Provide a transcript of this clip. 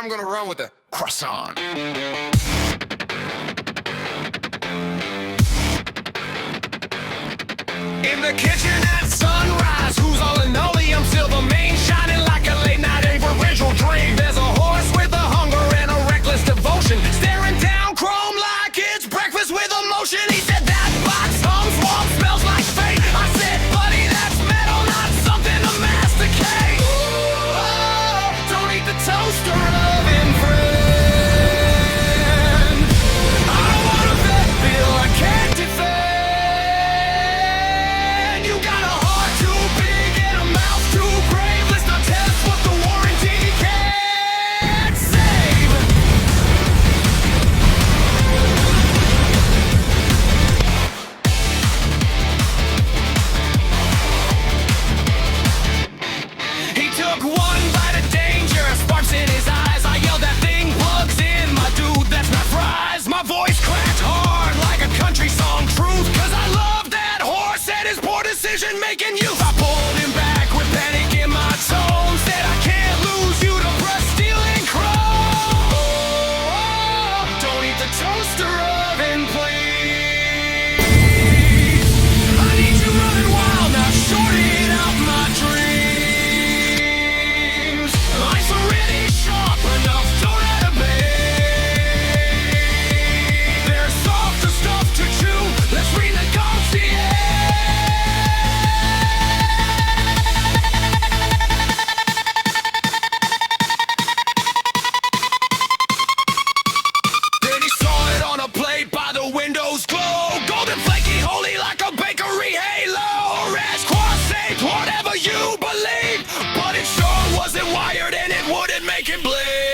I'm gonna run with a croissant. In the kitchen at sunrise, who's all linoleum, silver mane shining like a late night Averill dream. There's a horse with a hunger and a reckless devotion, staring down chrome like it's breakfast with emotion. He said that box hums warm, smells like fate. I said, buddy, that's metal, not something to masticate. Ooh, oh, don't eat the toaster oven, friend. I don't want a vet bill I can't defend. You got a heart too big and a mouth too brave. Let's not test what the warranty can't save. He took one bite of danger, sparks in his eyes. I yelled, that thing plugs in, my dude, that's not fries. My voice cracked hard like a country song truth, cause I love that horse and his poor decision making youth. I pulled him back with panic in my tone, said I can't lose you to breath stealing crow. Don't eat the toaster oven, please. I need you running wild now, shorting out my dreams. Life's already sharp enough, don't animate. There's softer stuff to chew, let's renegotiate. Then he saw it on a plate by the window's glow, golden flaky, holy like a bakery halo. Rest, croissant, whatever you believe, but it sure wasn't wired and it wouldn't make it bleed.